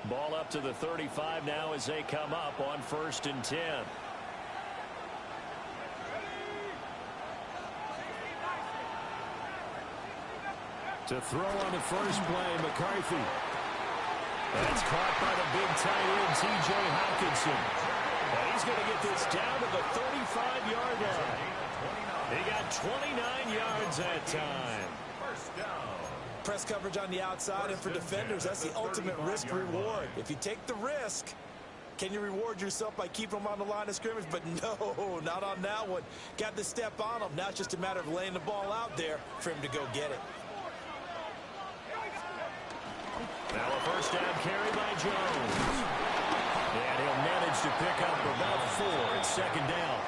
Ball up to the 35 now as they come up on 1st and 10. To throw on the first play, McCarthy. That's caught by the big tight end, T.J. Hawkinson. And he's going to get this down to the 35-yard line. He got 29 yards that time. Press coverage on the outside, and for defenders, that's the ultimate risk-reward. If you take the risk, can you reward yourself by keeping them on the line of scrimmage? But no, not on that one. Got to step on them. Now it's just a matter of laying the ball out there for him to go get it. Now a first down carry by Jones. And he'll manage to pick up about 4. It's 2nd down.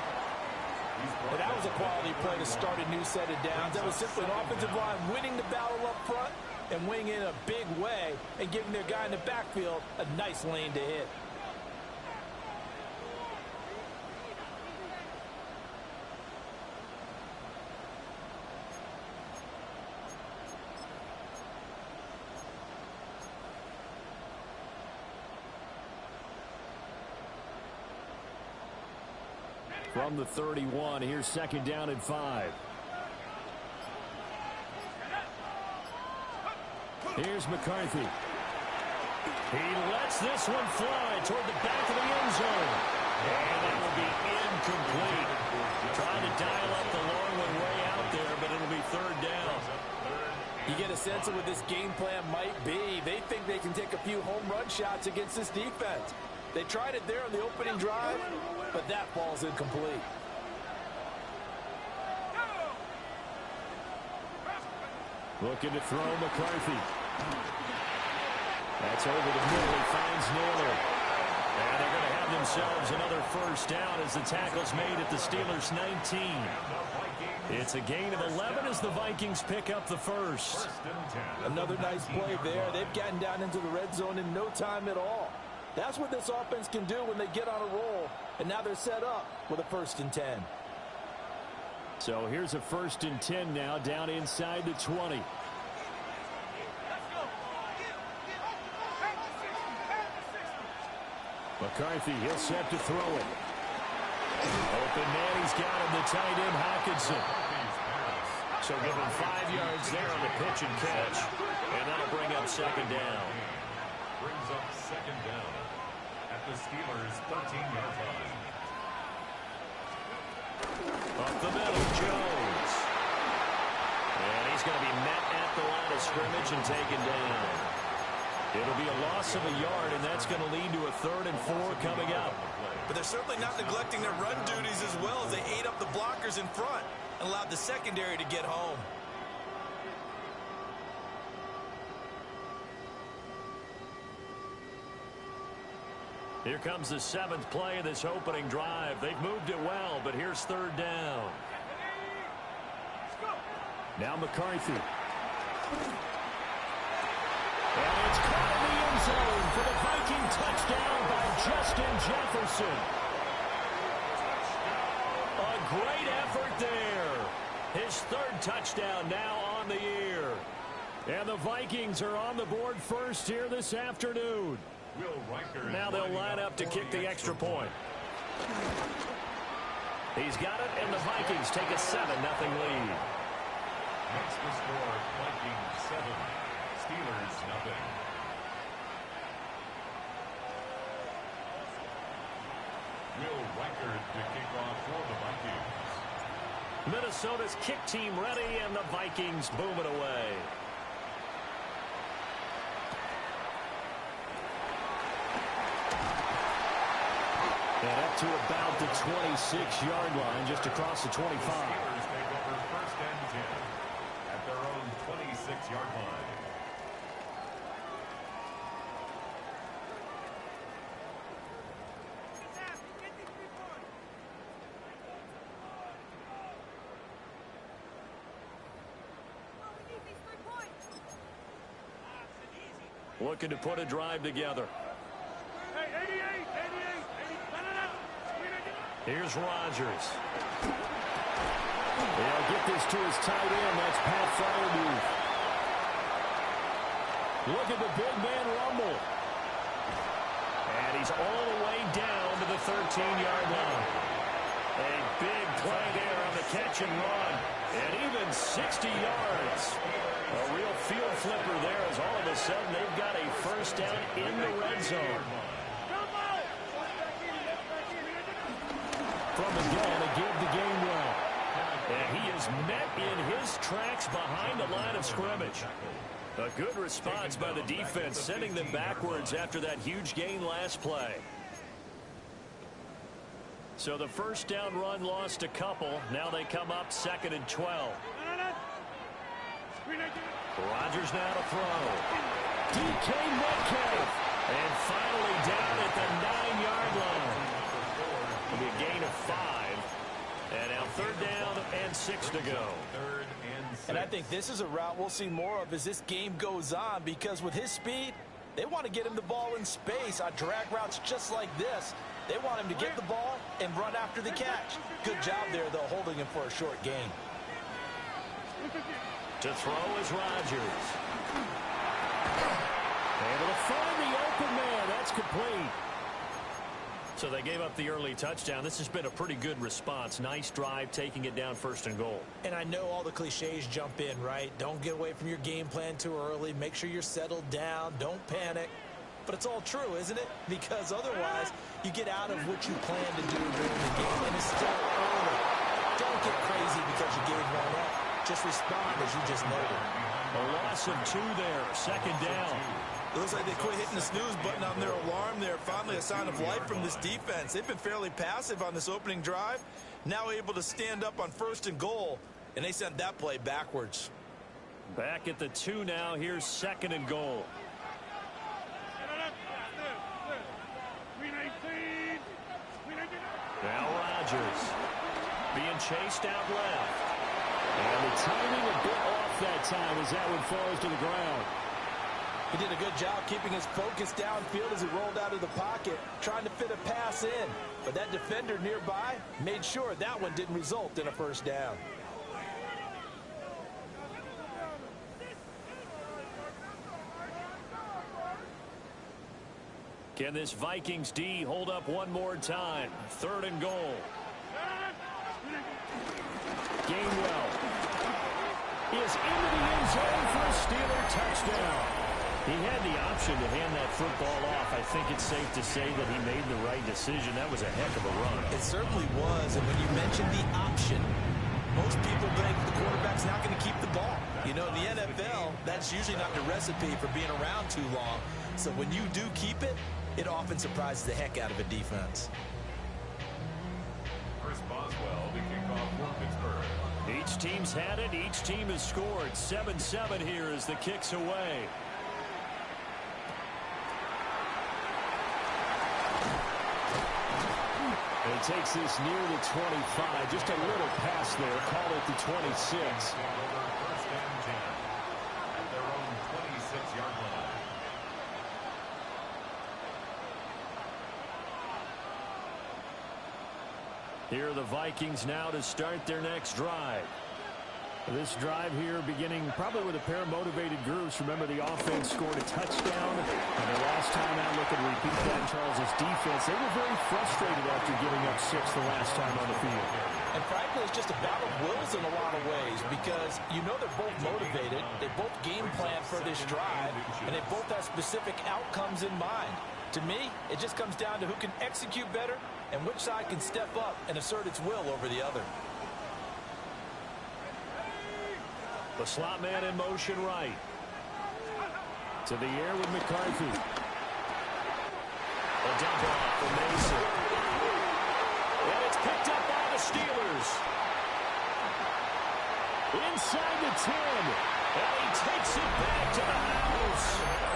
And that was a quality play to start a new set of downs. That was simply an offensive line winning the battle up front and winning in a big way and giving their guy in the backfield a nice lane to hit. From the 31, here's 2nd down and 5. Here's McCarthy. He lets this one fly toward the back of the end zone. And it will be incomplete. Trying to dial up the long one way out there, but it'll be 3rd down. You get a sense of what this game plan might be. They think they can take a few home run shots against this defense. They tried it there on the opening drive, but that ball's incomplete. Looking to throw McCarthy. That's over the middle. He finds Naylor. And they're going to have themselves another first down as the tackle's made at the Steelers' 19. It's a gain of 11 as the Vikings pick up the first. Another nice play there. They've gotten down into the red zone in no time at all. That's what this offense can do when they get on a roll. And now they're set up with a 1st and 10. So here's a 1st and 10 now down inside the 20. McCarthy, he'll set to throw it. Open man, he's got him, the tight end Hawkinson. So give him 5 yards there on the pitch and catch. And that'll bring up 2nd down. Brings up 2nd down at the Steelers' 13-yard line. Up the middle, Jones. And he's going to be met at the line of scrimmage and taken down. It'll be a loss of a yard, and that's going to lead to a 3rd and 4 coming up. But they're certainly not neglecting their run duties as well as they ate up the blockers in front and allowed the secondary to get home. Here comes the 7th play of this opening drive. They've moved it well, but here's 3rd down. Now McCarthy. And it's caught in the end zone for the Viking touchdown by Justin Jefferson. A great effort there. His 3rd touchdown now on the year. And the Vikings are on the board first here this afternoon. Now they'll line up to kick the extra point. He's got it, and the Vikings take a 7-0 lead. Makes the score Vikings 7, Steelers 0. Will Reichard to kick off for the Vikings. Minnesota's kick team ready, and the Vikings boom it away. And up to about the 26-yard line, just across the 25. The Steelers take over 1st and 10 at their own 26-yard line. Looking to put a drive together. Here's Rodgers. They'll get this to his tight end. That's Pat Freiermuth. Look at the big man rumble. And he's all the way down to the 13-yard line. A big play there on the catch and run. And even 60 yards. A real field flipper there as all of a sudden they've got a first down in the red zone. From the gun, a give the game well. And he is met in his tracks behind the line of scrimmage. A good response by the defense, sending them backwards after that huge gain last play. So the first down run lost a couple. Now they come up 2nd and 12. Rodgers now to throw. DK Metcalf. And finally down at the 9-yard line. It'll be a gain of 5. And now 3rd down and 6 to go. And I think this is a route we'll see more of as this game goes on, because with his speed, they want to get him the ball in space on drag routes just like this. They want him to get the ball and run after the catch. Good job there, though, holding him for a short gain. To throw is Rodgers. Able to find the open man. That's complete. So they gave up the early touchdown. This has been a pretty good response. Nice drive, taking it down 1st and goal. And I know all the cliches jump in, right? Don't get away from your game plan too early. Make sure you're settled down. Don't panic. But it's all true, isn't it? Because otherwise, you get out of what you plan to do during the game, and it's still early. Don't get crazy because you gave one up. Just respond as you just noted. A loss of 2 there. 2nd down. It looks like they quit hitting the snooze button on their alarm there. Finally a sign of life from this defense. They've been fairly passive on this opening drive. Now able to stand up on 1st and goal, and they sent that play backwards. Back at the 2 now. Here's 2nd and goal. Now Rodgers being chased out left. And the timing a bit off that time as that one falls to the ground. He did a good job keeping his focus downfield as he rolled out of the pocket, trying to fit a pass in. But that defender nearby made sure that one didn't result in a first down. Can this Vikings D hold up one more time? 3rd and goal. Gainwell is into the end zone for a Steeler touchdown. He had the option to hand that football off. I think it's safe to say that he made the right decision. That was a heck of a run. It certainly was. And when you mentioned the option, most people think the quarterback's not going to keep the ball. You know, in the NFL, that's usually not the recipe for being around too long. So when you do keep it, it often surprises the heck out of a defense. Each team's had it. Each team has scored. 7-7 here as the kick's away. And he takes this near the 25. Just a little pass there. Call it the 26. First and 10 at their own 26-yard line. Here are the Vikings now to start their next drive. This drive here beginning probably with a pair of motivated groups. Remember, the offense scored a touchdown. And the last time out, look at repeat that. Charles' defense, they were very frustrated after giving up 6 the last time on the field. And frankly, it's just a battle of wills in a lot of ways, because you know they're both motivated. They both game plan for this drive, and they both have specific outcomes in mind. To me, it just comes down to who can execute better and which side can step up and assert its will over the other. The slot man in motion right. To the air with McCarthy. A dump off for Mason. And it's picked up by the Steelers. Inside the 10. And he takes it back to the house.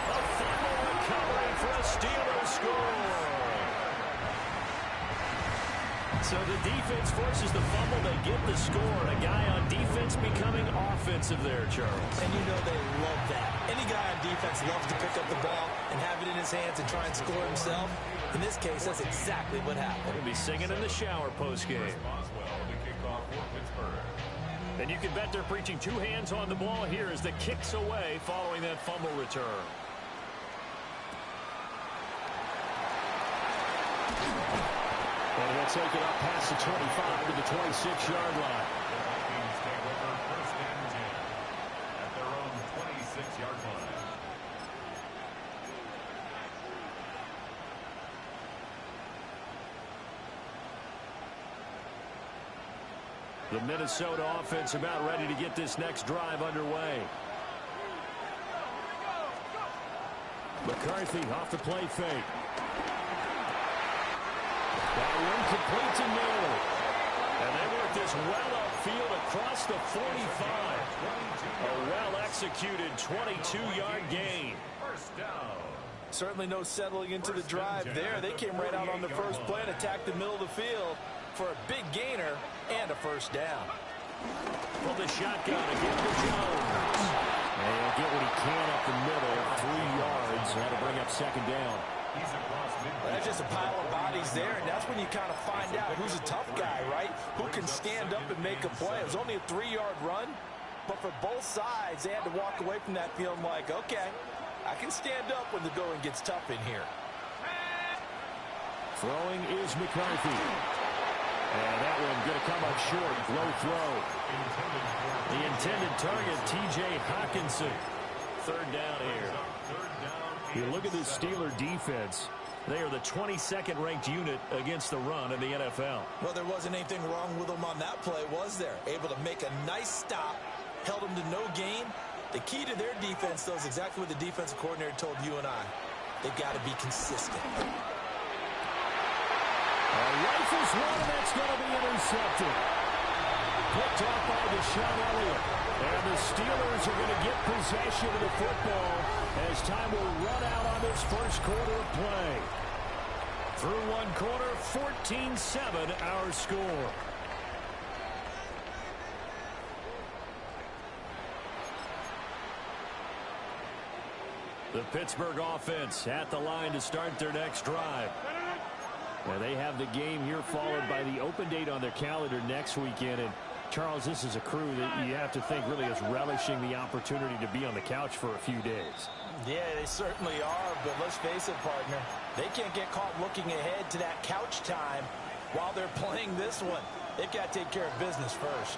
A fumble recovery for a Steelers score. So the defense forces the fumble. They get the score. And a guy on defense becoming offensive there, Charles. And you know they love that. Any guy on defense loves to pick up the ball and have it in his hands and try and score himself. In this case, that's exactly what happened. He'll be singing in the shower postgame. And you can bet they're preaching 2 hands on the ball here as the kick's away following that fumble return. And he'll take it up past the 25 to the 26-yard line. The Vikings take over first and 10 at their own 26-yard line. The Minnesota offense about ready to get this next drive underway. McCarthy off the play fake. That one complete to Miller. And they work this well upfield across the 45. A well-executed 22-yard gain. First down. Certainly no settling into the drive there. They came right out on the first play and attacked the middle of the field for a big gainer and a first down. From the shotgun again to Jones. And he'll get what he can up the middle. 3 yards. That'll bring up second down. He's across midfield. That's just a pile of bodies there, and that's when you kind of find out who's a tough guy, right? Who can stand up and make a play. It was only a 3-yard run, but for both sides, they had to walk away from that feeling like, okay, I can stand up when the going gets tough in here. Throwing is McCarthy. And that one going to come up short. Low throw. The intended target, T.J. Hawkinson. Third down here. You look at this Steeler defense. They are the 22nd ranked unit against the run in the NFL. Well, there wasn't anything wrong with them on that play, was there? Able to make a nice stop, held them to no gain. The key to their defense, though, is exactly what the defensive coordinator told you and I. They've got to be consistent. Rifles one, and that's going to be intercepted. Picked off by Deshaun Elliott. And the Steelers are going to get possession of the football as time will run out on this first quarter of play. Through one quarter, 14-7 our score. The Pittsburgh offense at the line to start their next drive. Now they have the game here followed by the open date on their calendar next weekend. And Charles, this is a crew that you have to think really is relishing the opportunity to be on the couch for a few days. Yeah, they certainly are, but let's face it, partner. They can't get caught looking ahead to that couch time while they're playing this one. They've got to take care of business first.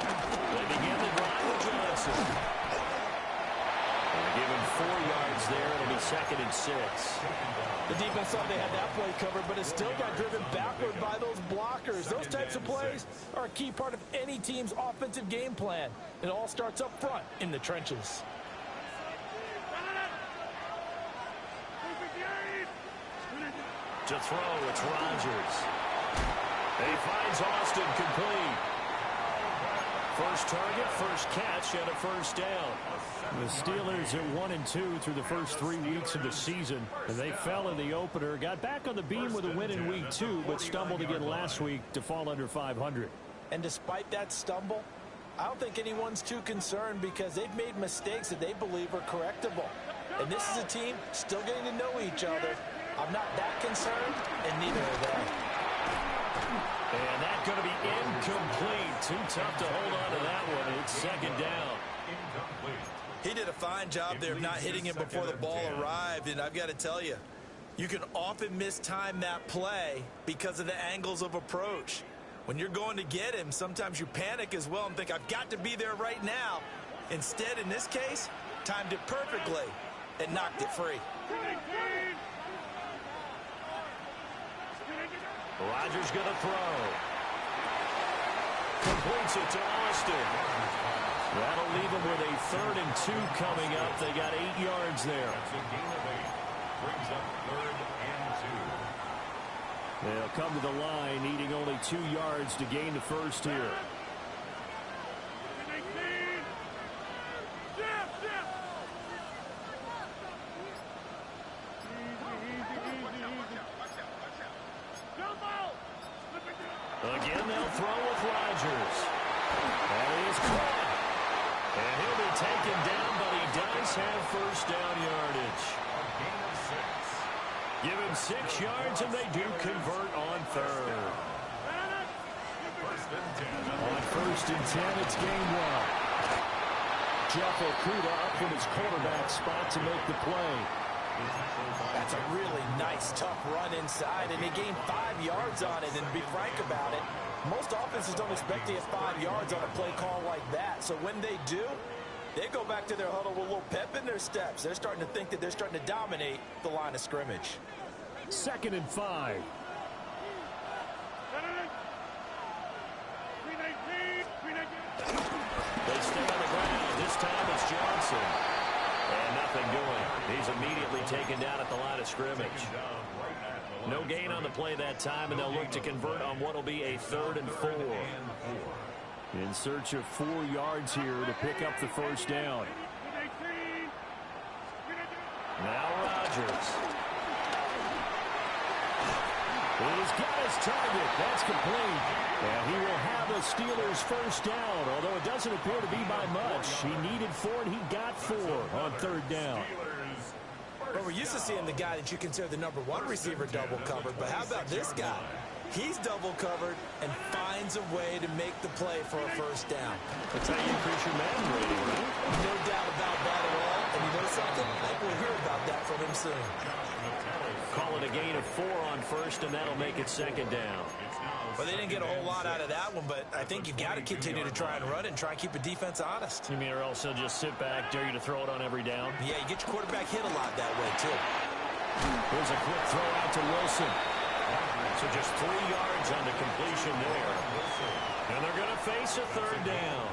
They begin the drive with Johnson. Give him 4 yards there, and it'll be 2nd and 6. The defense thought they had that play covered, but it still got driven backward by those blockers. Those types of plays are a key part of any team's offensive game plan. It all starts up front in the trenches. To throw, it's Rodgers. He finds Austin complete. First target, first catch, and a first down. The Steelers are 1-2 through the first 3 weeks of the season. And they fell in the opener, got back on the beam with a win in week 2, but stumbled again last week to fall under 500. And despite that stumble, I don't think anyone's too concerned because they've made mistakes that they believe are correctable. And this is a team still getting to know each other. I'm not that concerned, and neither are they. And that's going to be incomplete. Too tough to hold on to that one. It's 2nd down. Incomplete. He did a fine job there of not hitting him before the ball arrived, and I've got to tell you, you can often mistime that play because of the angles of approach. When you're going to get him, sometimes you panic as well and think, I've got to be there right now. Instead, in this case, timed it perfectly and knocked it free. Rodgers going to throw. Completes it to Austin. That'll leave them with a 3rd and 2 coming up. They got 8 yards there. That's a gain of 8. Brings up 3rd and 2. They'll come to the line, needing only 2 yards to gain the first here. Again, they'll throw with Rodgers. That is caught. And he'll be taken down, but he does have first down yardage. A gain of 6. Give him 6 yards, and they do convert on 3rd. First and 10. On 1st and 10, it's Gainwell. Jeff Okudah up from his quarterback spot to make the play. That's a really nice, tough run inside, and they gained 5 yards on it. And to be frank about it, most offenses don't expect to get 5 yards on a play call like that. So when they do, they go back to their huddle with a little pep in their steps. They're starting to think that they're starting to dominate the line of scrimmage. 2nd and 5. They stay on the ground. This time it's Johnson. And nothing doing. He's immediately taken down at the line of scrimmage. No gain on the play that time, and they'll look to convert on what will be a 3rd and 4. In search of 4 yards here to pick up the first down. Now Rodgers. He's got his target. That's complete. And he will have a Steelers first down, although it doesn't appear to be by much. He needed 4, and he got 4 on 3rd down. Well, we're used to seeing the guy that you consider the #1 receiver double covered, but how about this guy? He's double covered and finds a way to make the play for a first down. That's how you increase your Madden rating, right? No doubt about that at all. And you know something? I think we'll hear about that from him soon. Call it a gain of 4 on 1st, and that'll make it 2nd down. Well, they didn't get a whole lot out of that one, but I think you got to continue to try and run and try and keep a defense honest. You mean or else he'll just sit back, dare you to throw it on every down? Yeah, you get your quarterback hit a lot that way, too. Here's a quick throw out to Wilson. So just 3 yards on the completion there. And they're going to face a 3rd down.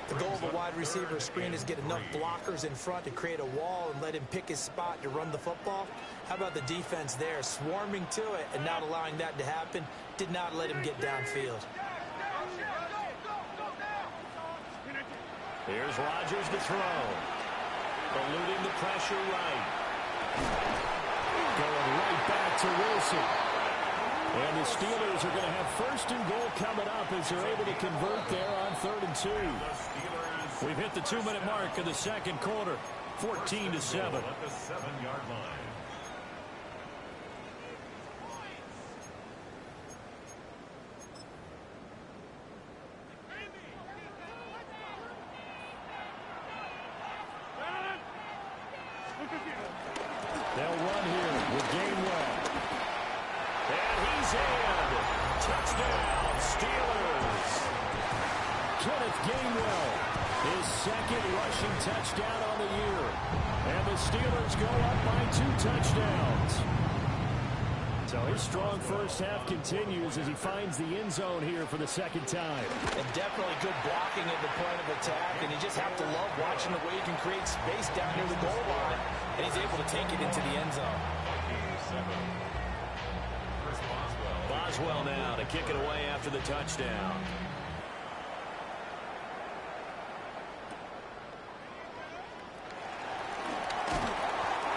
The goal of a wide receiver screen is get enough blockers in front to create a wall and let him pick his spot to run the football. How about the defense there, swarming to it and not allowing that to happen? Did not let him get downfield. Here's Rodgers to throw. Eluding the pressure right. Going right back to Wilson. And the Steelers are going to have 1st and goal coming up as they're able to convert there on 3rd and 2. We've hit the 2-minute mark of the 2nd quarter, 14-7. At the 7-yard line. They'll run here with Gainwell. And he's in. Touchdown, Steelers. Kenneth Gainwell, his 2nd rushing touchdown on the year. And the Steelers go up by 2 touchdowns. So his strong first half continues as he finds the end zone here for the 2nd time. And definitely good blocking at the point of attack, and you just have to love watching the way he can create space down near the goal line, and he's able to take it into the end zone. Boswell now to kick it away after the touchdown.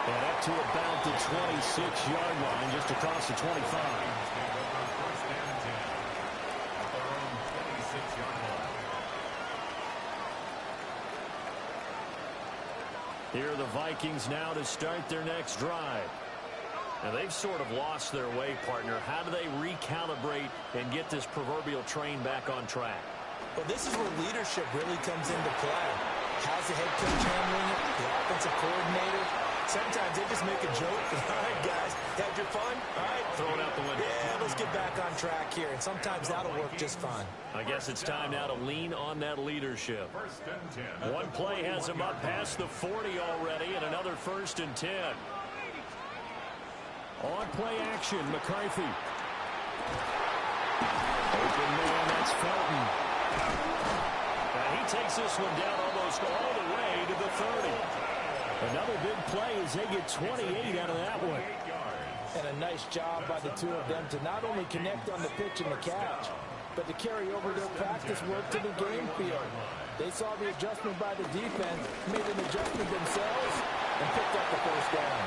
And up to about the 26-yard line, just across the 25. Here are the Vikings now to start their next drive. Now, they've sort of lost their way, partner. How do they recalibrate and get this proverbial train back on track? Well, this is where leadership really comes into play. How's the head coach handling it? The offensive coordinator? Sometimes they just make a joke. All right, guys, had your fun? All right. Throw it out the window. Yeah, let's get back on track here. And sometimes that'll work just fine. I guess it's time now to lean on that leadership. 1st and 10. One play has him up past the 40 already, and another 1st and 10. On play action, McCarthy. Open man, that's Felton. And he takes this one down almost all the way to the 30. Another big play as they get 28 out of that one. And a nice job by the two of them to not only connect on the pitch and the catch, but to carry over their practice work to the game field. They saw the adjustment by the defense, made an adjustment themselves, and picked up the first down.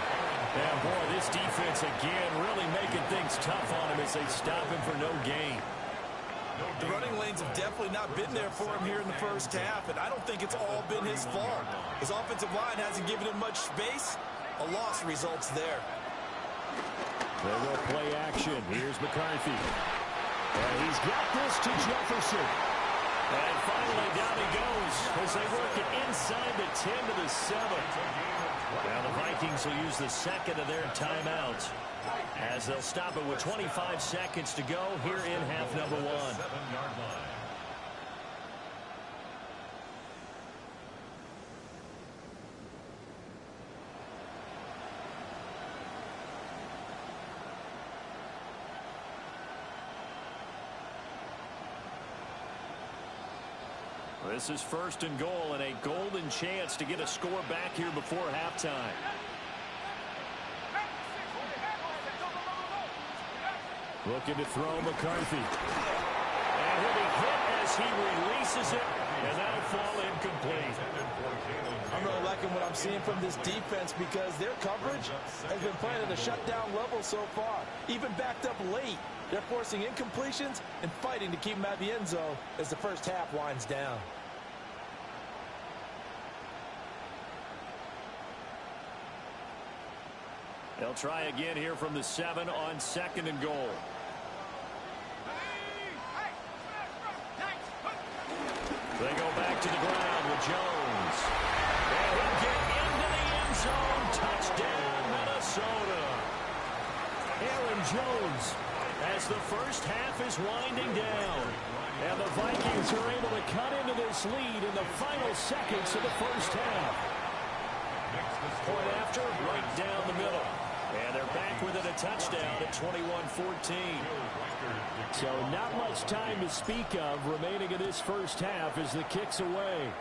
Yeah, boy, this defense again really making things tough on him as they stop him for no gain. The running lanes have definitely not been there for him here in the first half, and I don't think it's all been his fault. His offensive line hasn't given him much space. A loss results there. They will play action. Here's McCarthy. And he's got this to Jefferson. And finally down he goes. as they work it inside the 10 to the 7. Now the Vikings will use the second of their timeouts as they'll stop it with 25 seconds to go here in half number 1. This is first and goal and a golden chance to get a score back here before halftime. Looking to throw McCarthy. And he'll be hit as he releases it, and that'll fall incomplete. I'm really liking what I'm seeing from this defense because their coverage has been playing at a shutdown level so far. Even backed up late, they're forcing incompletions and fighting to keep them at the end zone as the first half winds down. They'll try again here from the 7 on second and goal. They go back to the ground with Jones. And he'll get into the end zone. Touchdown, Minnesota. Aaron Jones as the first half is winding down. And the Vikings are able to cut into this lead in the final seconds of the first half. Point after, right down the middle. And they're back within a touchdown at 21-14. So not much time to speak of remaining in this first half as the kick's away.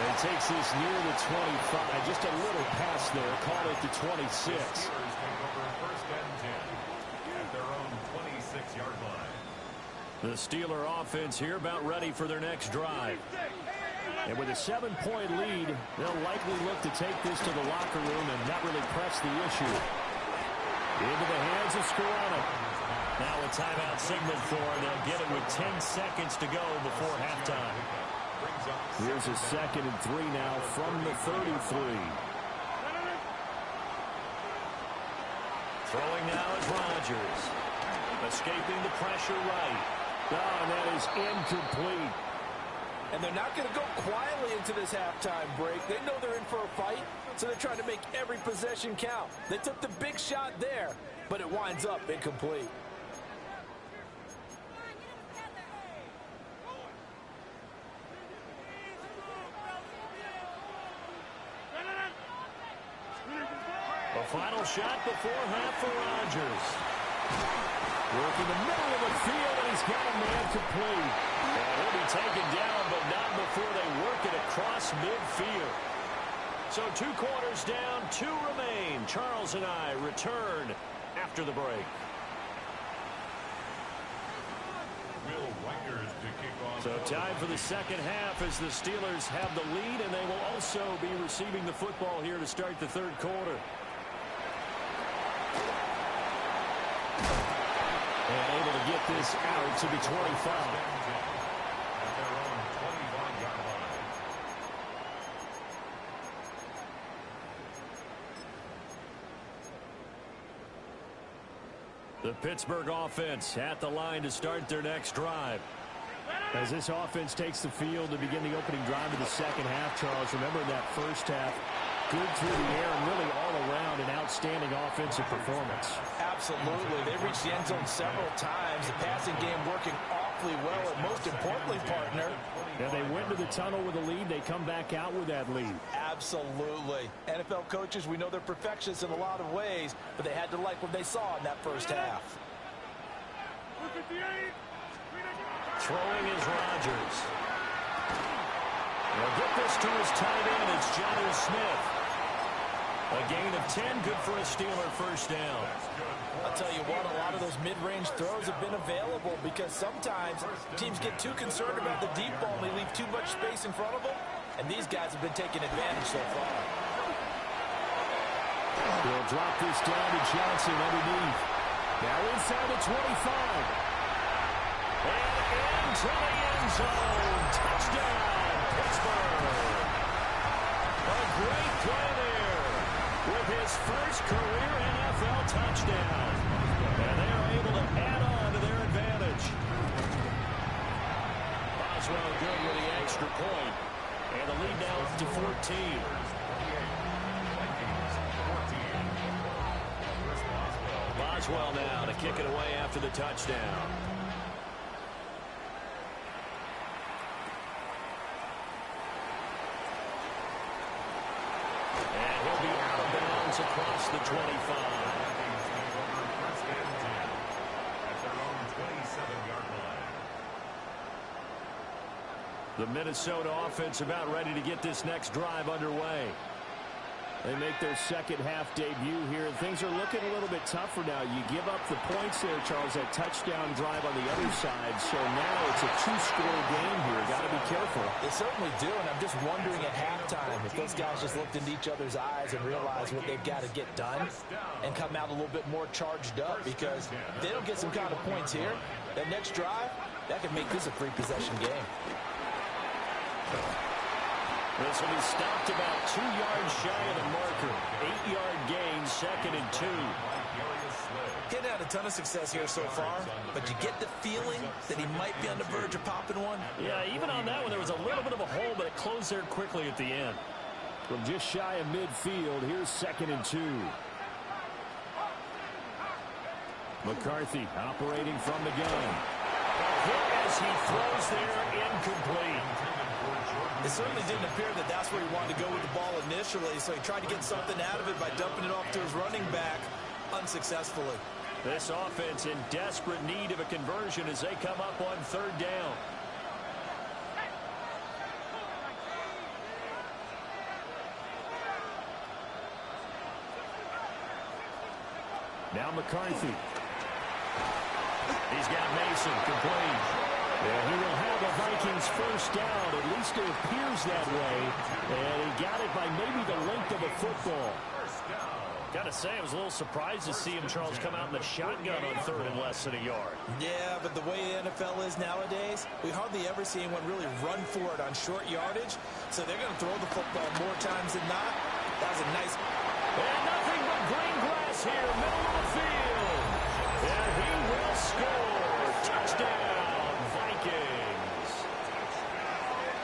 And takes this near the 25. Just a little pass there. Call it the 26. The Steeler offense here about ready for their next drive. And with a 7-point lead, they'll likely look to take this to the locker room and not really press the issue. Into the hands of Scarano. Now a timeout signal for them. They'll get it with 10 seconds to go before halftime. Here's a 2nd and 3 now from the 33. Throwing now is Rodgers. Escaping the pressure right. Oh, and that is incomplete. And they're not going to go quietly into this halftime break. They know they're in for a fight, so they're trying to make every possession count. They took the big shot there, but it winds up incomplete. A final shot before half for Rodgers. Working the middle of the field, and he's got a man complete. And he'll be taken down, but not before they work it across midfield. So 2 quarters down, 2 remain. Charles and I return after the break. So time for the second half as the Steelers have the lead, and they will also be receiving the football here to start the third quarter. And able to get this out to the 25. The Pittsburgh offense at the line to start their next drive. As this offense takes the field to begin the opening drive of the second half, Charles, remember in that first half, good through the air and really all around an outstanding offensive performance. Absolutely. They reached the end zone several times. The passing game working awfully well, and most importantly, partner. Yeah, they went to the tunnel with a lead. They come back out with that lead. Absolutely. NFL coaches, we know they're perfectionists in a lot of ways, but they had to like what they saw in that first half. Throwing is Rodgers. They'll get this to his tight end. It's Jonnu Smith. A gain of 10, good for a Steeler first down. I'll tell you what, a lot of those mid-range throws have been available because sometimes teams get too concerned about the deep ball and they leave too much space in front of them, and these guys have been taking advantage so far. They'll drop this down to Johnson underneath. Now inside the 25. And into the end zone. Touchdown, Pittsburgh. A great play there with his first career NFL touchdown. And they are able to add on to their advantage. Boswell good with the extra point. And the lead now up to 14. Boswell now to kick it away after the touchdown. And he'll be out of bounds across the 25. The Minnesota offense about ready to get this next drive underway. They make their second half debut here, and things are looking a little bit tougher now. You give up the points there, Charles, that touchdown drive on the other side. So now it's a two-score game here. Got to be careful. They certainly do, and I'm just wondering at halftime if those guys just looked into each other's eyes and realized what they've got to get done and come out a little bit more charged up, because if they don't get some kind of points here, that next drive, that could make this a three-possession game. This will be stopped about 2 yards shy of the marker. 8-yard gain, 2nd and 2. Getting had a ton of success here so far, but you get the feeling that he might be on the verge of popping one. Yeah, even on that one, there was a little bit of a hole, but it closed there quickly at the end. From just shy of midfield, here's 2nd and 2. McCarthy operating from the gun. Hit as he throws there, incomplete. It certainly didn't appear that that's where he wanted to go with the ball initially, so he tried to get something out of it by dumping it off to his running back unsuccessfully. This offense in desperate need of a conversion as they come up on 3rd down. Now McCarthy. He's got Mason complete. Yeah, he will have a Vikings first down. At least it appears that way. And he got it by maybe the length of a football. Got to say, I was a little surprised to see him, Charles, come out in the shotgun on 3rd and less than a yard. Yeah, but the way the NFL is nowadays, we hardly ever see anyone really run for it on short yardage. So they're going to throw the football more times than not. That was a nice... And nothing but green grass here, middle of the field. And he will score. Touchdown.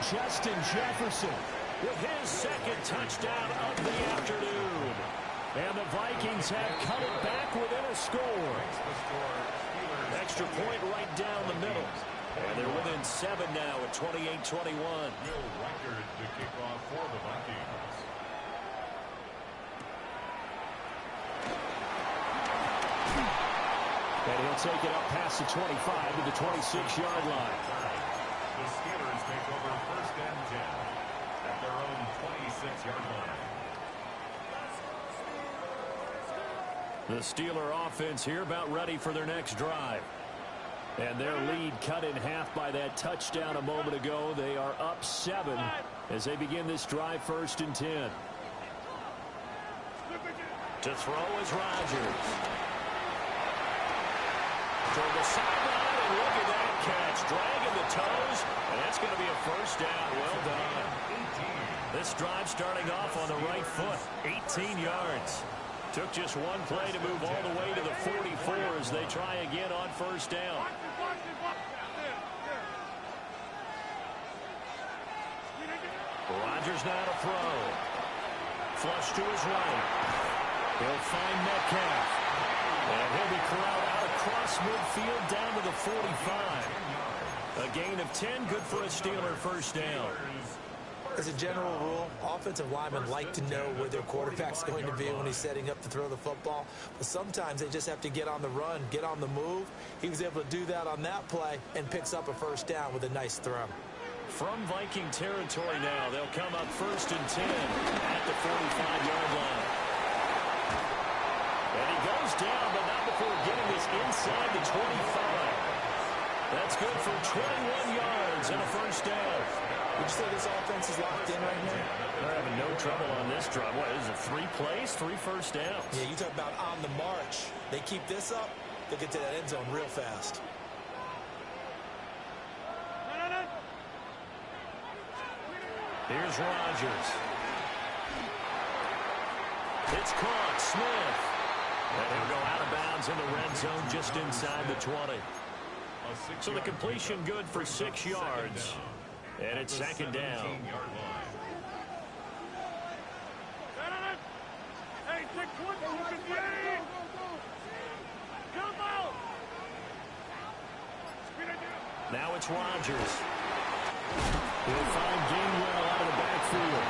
Justin Jefferson with his 2nd touchdown of the afternoon. And the Vikings have cut it back within a score. Extra point right down the middle. And they're within 7 now at 28-21. Will Record to kick off for the Vikings. And he'll take it up past the 25 to the 26-yard line. The Steelers take over 1st and 10 at their own 26-yard line. The Steeler offense here about ready for their next drive. And their lead cut in half by that touchdown a moment ago. They are up 7 as they begin this drive 1st and 10. To throw is Rodgers. Toward the sideline, and look at that catch. Dragging the toes, and that's going to be a first down. Well done. This drive starting off on the right foot. 18 yards. Took just one play to move all the way to the 44 as they try again on first down. Rodgers now to throw. Flush to his right. He'll find Metcalf. And he'll be corralled out across midfield down to the 45. A gain of 10, good for a Steeler first down. As a general rule, offensive linemen like to know where their quarterback's going to be when he's setting up to throw the football. But sometimes they just have to get on the run, get on the move. He was able to do that on that play and picks up a first down with a nice throw. From Viking territory now, they'll come up 1st and 10 at the 45-yard line. And he goes down, but not before getting this inside the 25. That's good for 21 yards and a first down. Would you say this offense is locked in right now? They're having no trouble on this drive. What is it, 3 plays, 3 first downs? Yeah, you talk about on the march. They keep this up, they'll get to that end zone real fast. Here's Rodgers. It's caught. Smith. And he'll go out of bounds in the red zone just inside the 20. So the completion good for 6 yards. And it's second down. Now it's Rodgers. He'll find Gainwell out of the backfield.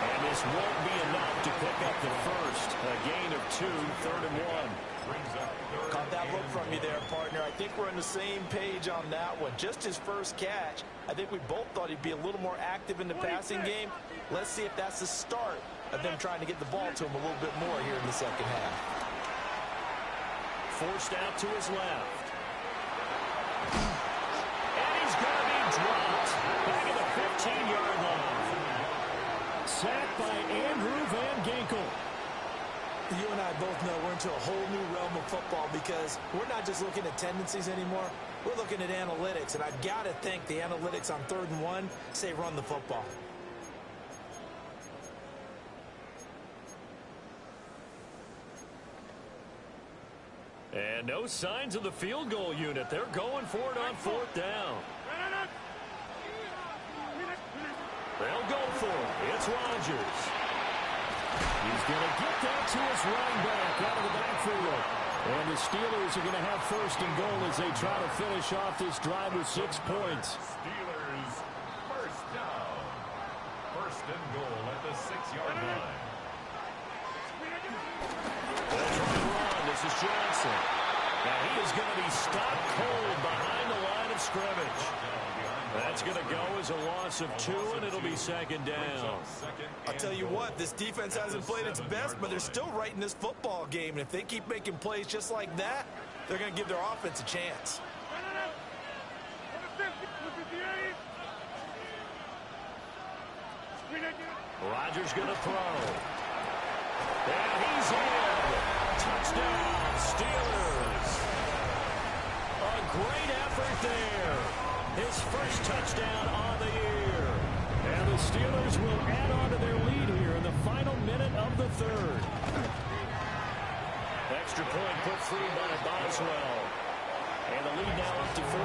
And this won't be enough to pick up the first. A gain of 2, 3rd and 1. Caught that look from you there, partner. I think we're on the same page on that one. Just his first catch. I think we both thought he'd be a little more active in the passing game. Let's see if that's the start of them trying to get the ball to him a little bit more here in the second half. Forced out to his left. And he's going to be dropped back at the 15-yard line. Sacked by Andrew Van Ginkel. You and I both know we're into a whole new realm of football because we're not just looking at tendencies anymore. We're looking at analytics, and I've got to think the analytics on 3rd and 1 say run the football. And no signs of the field goal unit. They're going for it on 4th down. They'll go for it. It's Rodgers. He's going to get that to his running back out of the backfield. And the Steelers are going to have 1st and goal as they try to finish off this drive with 6 points. Steelers 1st down. 1st and goal at the 6-yard line. They'll try to run. This is Johnson. Now he is going to be stopped cold behind the line of scrimmage. That's going to go as a loss of 2, and it'll be 2nd down. I'll tell you what, this defense hasn't played its best, but they're still right in this football game. And if they keep making plays just like that, they're going to give their offense a chance. Rodgers going to throw. And he's in. Touchdown, Steelers. A great effort there. His first touchdown on the year. And the Steelers will add on to their lead here in the final minute of the 3rd. Extra point put free by Boswell. And the lead now up to 14.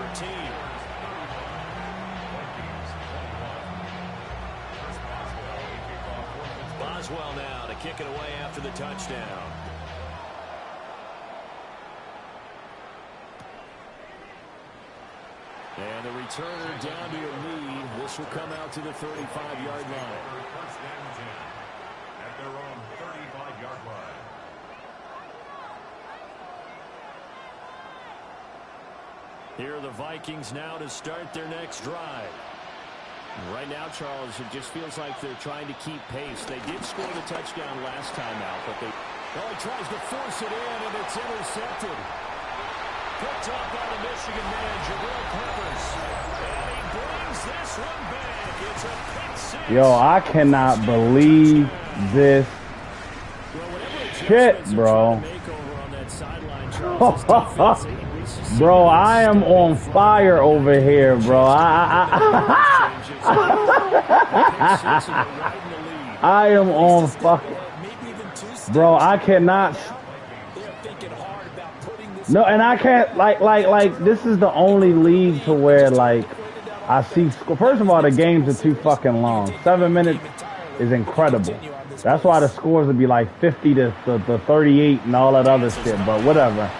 Boswell now to kick it away after the touchdown. And the returner down to a lead. This will come out to the 35-yard line. 1st and 10 at their own 35-yard line. Here are the Vikings now to start their next drive. Right now, Charles, it just feels like they're trying to keep pace. They did score the touchdown last time out, but he tries to force it in, and it's intercepted. Picked up by the Michigan man, Jabril Peppers. And he brings this one back. It's a pick 6. Yo, I cannot believe this shit, bro. Bro, I am on fire over here, bro. I am on fucking... Bro, I cannot... No, and I can't, like, this is the only league to where, like, I see... First of all, the games are too fucking long. 7 minutes is incredible. That's why the scores would be like 50 to 38 and all that other shit, but whatever.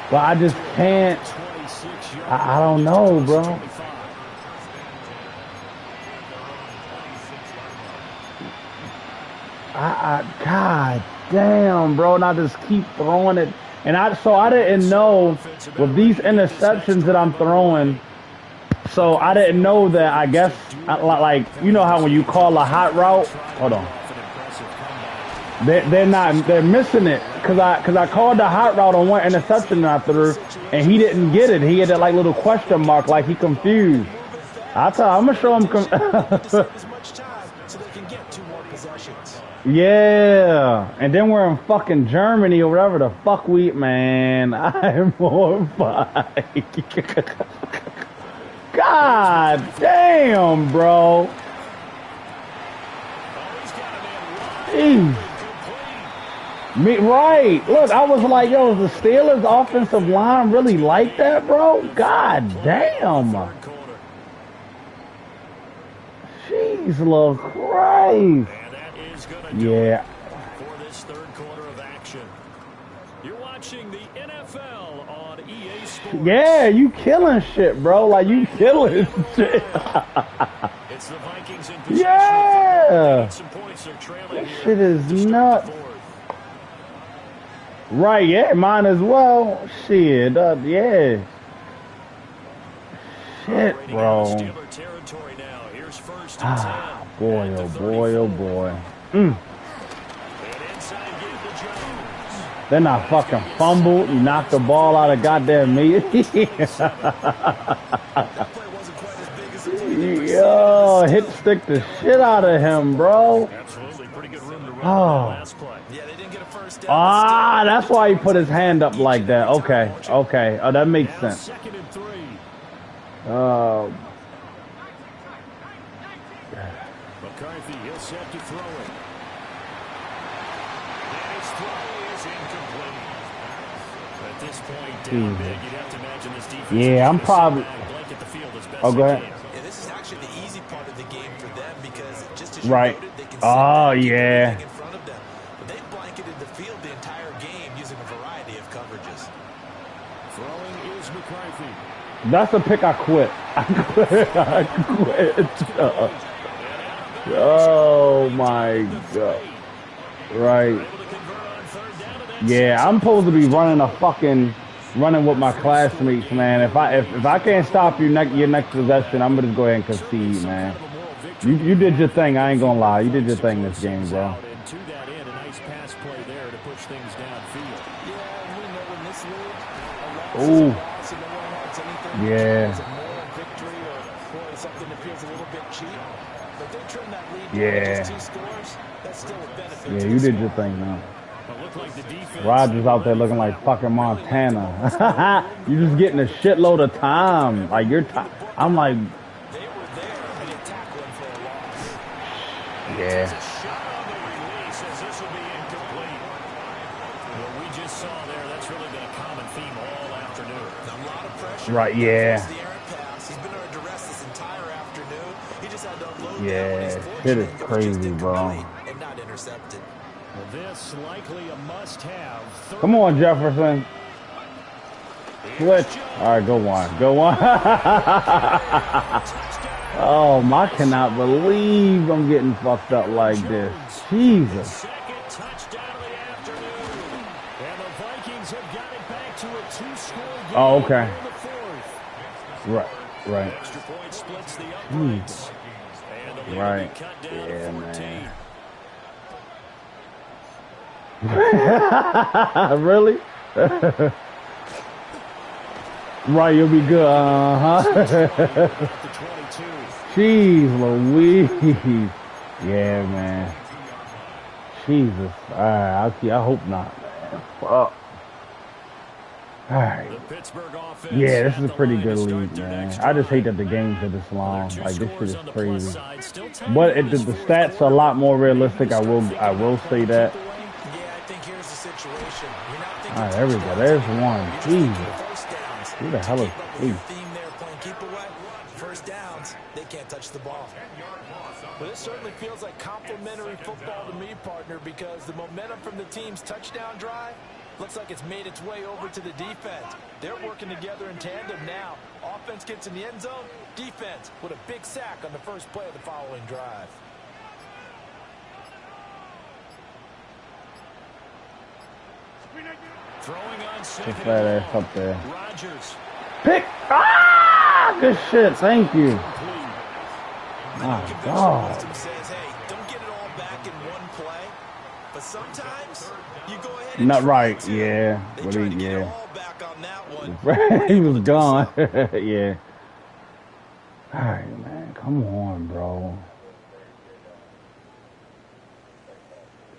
But I just can't... I don't know, bro. God damn, bro. And I just keep throwing it. And I didn't know with these interceptions that I'm throwing. So I didn't know that, I guess, like, you know how when you call a hot route? Hold on. They're missing it. Cause I called the hot route on one interception that I threw, and he didn't get it. He had that like little question mark, like he confused. I'm gonna show him. Yeah, and then we're in fucking Germany or whatever the fuck man. I'm horrified. God damn, bro. Jeez. Me, right. Look, I was like, yo, is the Steelers offensive line really like that, bro? God damn. Jeez, little Christ. And that is going to do it for this third quarter of action. You're watching the NFL on EA Sports. Yeah, you killing shit, bro. Like, you killing shit. It's the Vikings in possession. Yeah. Some points are trailing That here shit is to start nuts. the fourth. Right, yeah, mine as well. Shit, yeah. Shit, Operating bro. out of Steeler territory now. Here's first and 10. Ah, boy, at the oh boy, oh 34. boy. And inside give to Jones. Then I fucking fumbled. You knocked the ball out of goddamn me. That play wasn't quite as big as the play that preceded Yo, it. hit stick the shit out of him, bro. Absolutely. Pretty good room to run Oh. that last play. Yeah, they didn't get a first down. Ah, that's why he put his hand up like that. Okay, okay. Oh, that makes Now sense. second and 3. McCarthy, he'll set to throw it. And his throw is incomplete. At this point, down big, you'd have to imagine this defense. Yeah, I'm probably. Blanket the field as best Oh, go they ahead. can. Yeah, this is actually the easy part of the game for them because just as you Right. noted, they can sit Oh, back and keep yeah. everything in front of them. But they blanketed the field the entire game using a variety of coverages. Throwing is McCarthy. That's a pick I quit. I quit. Oh, my God. Right. Able to convert on third down, and that's Yeah, I'm supposed to be running with my classmates, man. If I can't stop you your next possession, I'm gonna just go ahead and concede, man. You did your thing. I ain't gonna lie. You did your thing this game, bro. And to that end, a nice pass play there to push things downfield. Yeah, and we know in this league, a loss Ooh. is a loss and no one wants anything. Yeah. It's a moral victory or boy, something that feels a little bit cheap. But they trim that lead down Yeah. to just 2 scores. That's still a benefit. Yeah, to you the did your squad. thing, man. But looked like the defense. Rogers out there looking like fucking Montana. You just getting a shitload of time. Like I'm like, They were there and they tackled him for a loss. yeah. It's a shot on the release as this will be incomplete. What we just saw there, that's really been a common theme all afternoon. A lot of pressure. Right, yeah. The errant pass. He's been under duress this entire afternoon. He just had to unload that when Yeah, he's shit fortunate. is It was just crazy, bro. incomplete and not intercepted. Well, this likely a must-have. Come on, Jefferson. Switch. All right, go one. Go one. Oh, I cannot believe I'm getting fucked up like this. Jesus. Second touchdown of the afternoon. And the Vikings have got it back to a 2-score game. Oh, okay. In the fourth. Right. Extra point splits the uprights. And the lead will be Right. cut down Yeah, to 14. man. Really? Right, you'll be good. Jeez Louise. Yeah, man. Jesus. Alright, I hope not, man. Fuck. Alright. The Pittsburgh offense Yeah, this at is a the pretty line good to start league, their man. next I just hate drive. that the games are this long. Two Like, this shit scores is on the plus crazy. side, still tied But in the this fourth stats are a quarter. lot more realistic. I will say that. Yeah, I think here's the situation. You're not thinking All right, there we go. touchdowns There's anymore. one. You're just thinking Jesus. first downs. Who the hell is Keep up with your he? theme there, playing keep away. First downs, they can't touch the ball. Well, this certainly feels like complimentary football to me, partner, because the momentum from the team's touchdown drive looks like it's made its way over to the defense. They're working together in tandem now. Offense gets in the end zone, defense with a big sack on the first play of the following drive. Throwing on Put second that and ass long. up there. Rodgers. Pick. Ah! Good shit. Thank you. Complete. My Conventional God. wisdom says, hey, don't get it all back in one play. But sometimes you go ahead and Not try right. to. Yeah. They But tried to get it yeah. all back on that one. He was gone. Yeah. All right, man. Come on, bro.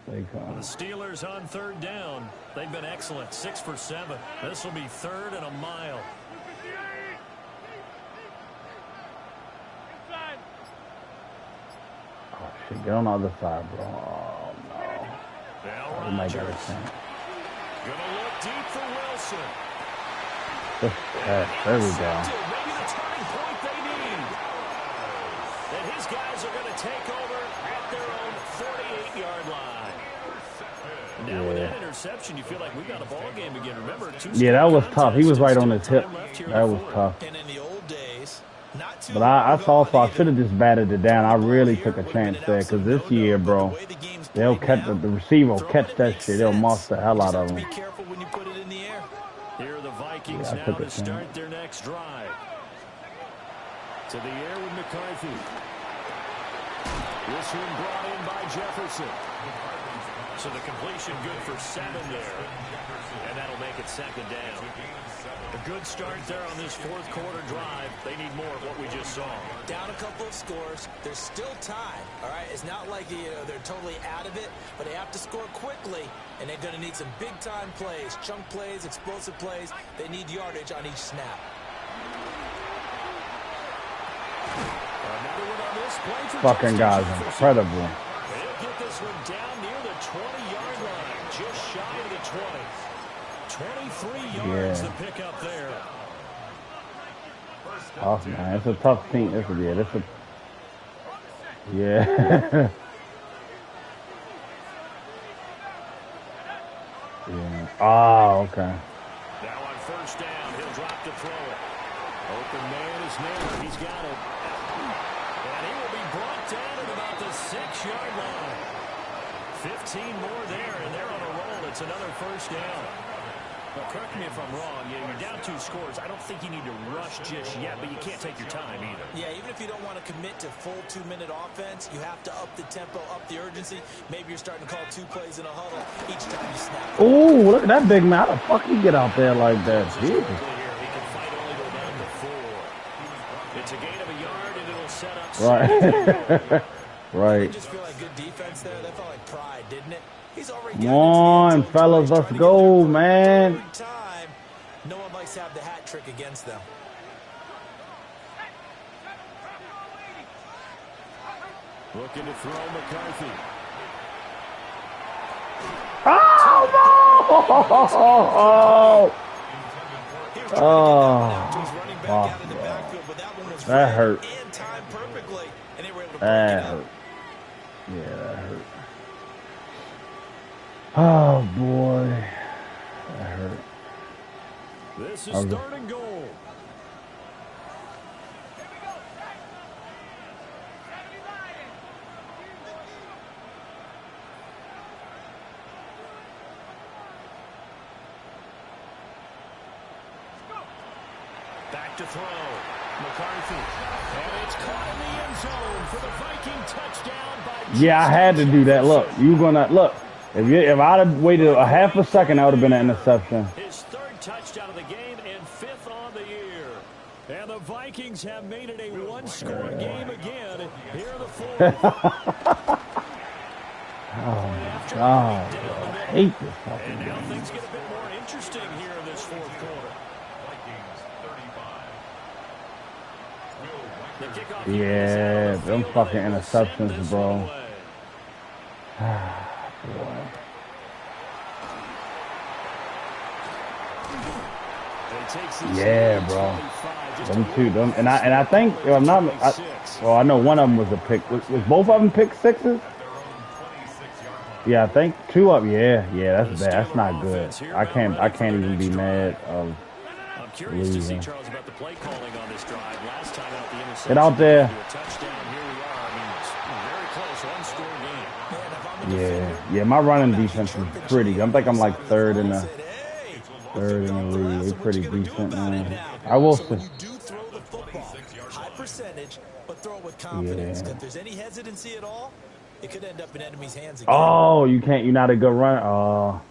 They come. The Steelers on third down. They've been excellent. 6 for 7. This will be third and a mile. Oh, shit. Get on the other side, bro. Oh, no. They'll We might get a chance. Gonna look deep for Wilson. There we go. Maybe the turning point they need. And his guys are going to take over at their own 48-yard line. Now with that interception, you feel like we got a ball game again. Remember, that was tough. He was right on his hip. That was tough. And in the old days, but I should have just batted it down. I really took a chance there because this year, bro, they'll catch the receiver will catch that shit. They'll moss the hell out of him. Be careful when you put it in the air. Here are the Vikings now to start their next drive. To the air with McCarthy. This one brought in by Jefferson. So the completion good for 7 there. And that'll make it second down. A good start there on this fourth quarter drive. They need more of what we just saw. Down a couple of scores. They're still tied. All right, it's not like they're totally out of it, but they have to score quickly, and they're going to need some big-time plays, chunk plays, explosive plays. They need yardage on each snap. Another one on this play for fucking guys, incredible. They'll get this one down near the 20-yard line, just shy of the 20. 23 yards to pick up there. Tough, man. It's a tough team. Yeah. Yeah. Oh, okay. Now on first down, he'll drop to throw it. Open man is there. He's got it. And he will be brought down at about the 6-yard line. 15 more there, and they're on a roll. It's another first down. Well, correct me if I'm wrong. You're down 2 scores. I don't think you need to rush just yet, but you can't take your time either. Yeah, even if you don't want to commit to full 2-minute offense, you have to up the tempo, up the urgency. Maybe you're starting to call 2 plays in a huddle each time you snap. Oh, look at that big man. How the fuck he get out there like that? Jesus. He can fight only go down to 4. It's a gain of a yard, and it'll set up. Right. Right. Just feel like good defense there. That felt like pride, didn't it? He's already Come on, fellas, let's go, man. Time. No one likes to have the hat trick against them. Looking to throw McCarthy. That hurt. That hurt. Yeah, that hurt. Oh, boy. That hurt. This is third and goal. Back to throw. McCarthy. And it's caught in the end zone for the Viking touchdown by Yeah, I had to do that. Look, you gonna look. If I'd have waited a half a second, that would have been an interception. His 3rd touchdown of the game and 5th on the year. And the Vikings have made it a 1-score game again. Here are the 4th. Oh, God. I hate this fucking And now game. things get a bit more interesting here in this 4th quarter. Yeah, them fucking interceptions, bro. Yeah, bro. Them two, them, and I think if I'm not, well, I know one of them was a pick. Was both of them pick sixes? Yeah, I think 2 of them. Yeah, that's bad. That's not good. I can't even be mad of Curious to see, Charles, about the play calling on this drive. Last time out, the interception. Get out there. Touchdown. Here we are. I mean, it's very close, 1-score game. Yeah, my running defense is pretty. I think I'm like third in the league. It's pretty decent, man. I will say. You do throw the football, high percentage, but throw it with confidence. If there's any hesitancy at all, it could end up in enemy's hands again. Oh, you can't. You're not a good runner. Oh,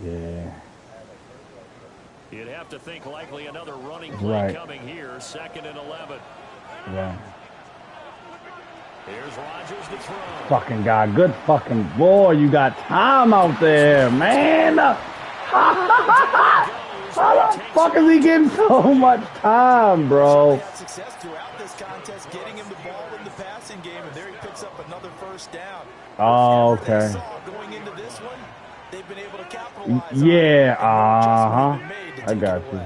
yeah. You'd have to think likely another running play coming here. 2nd and 11. Right. Here's Rodgers to throw. Fucking guy. Good fucking boy. You got time out there, man. How the fuck is he getting so much time, bro? He had success throughout this contest, getting him the ball in the passing game, and there he picks up another first down. Oh, okay. Going into this one, Yeah, I got you.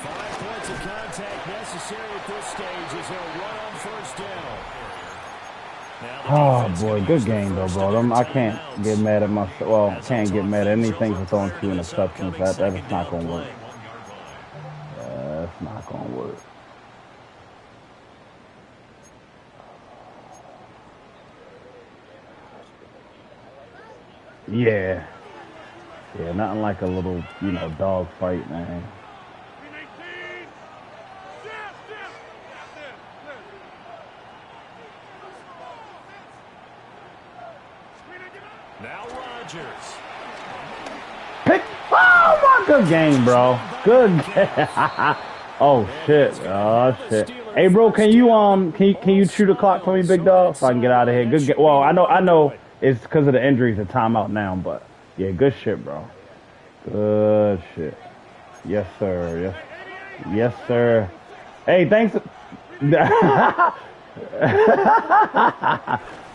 5 points of contact necessary at this stage as they'll run on first down. Oh boy, good game though, bro. I can't get mad at myself. Well, can't get mad at anything for throwing 2 interceptions. That's not gonna work. That's not gonna work. Yeah, nothing like a little, dog fight, man. Now Rodgers. Pick. Oh my, good game, bro. Good game. Oh shit. Oh shit. Hey, bro, can you chew the clock for me, big dog, so I can get out of here? Good game. Well, I know it's because of the injuries, the timeout now, but yeah, good shit, bro. Good shit. Yes, sir. Yes, sir. Hey, thanks.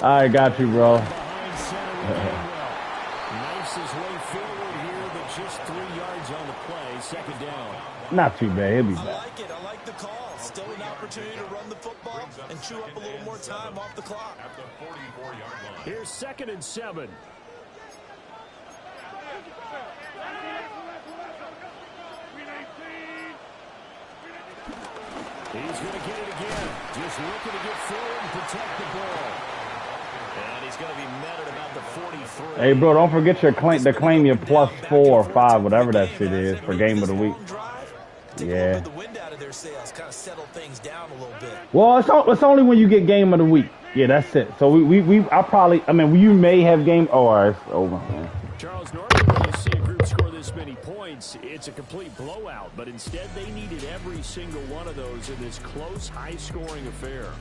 I got you, bro. Knifes his way forward here, but just 3 yards on the play. Second down. Not too bad. He'll be back. I like it. I like the call. Still an opportunity to run the football and chew up a little more time off the clock. At the 44-yard line. Here's 2nd and 7. He's going to get it again. Just looking to get forward and protect the ball. And he's going to be met at about the 43. Hey, bro, don't forget to claim your +4 or 5, whatever that shit is, for game of the week. Yeah. Well, it's only when you get game of the week. Yeah, that's it. So you may have game. Oh, all right, it's over, man. Charles, normally when you see a group score this many points, it's a complete blowout. But instead, they needed every single one of those in this close, high-scoring affair.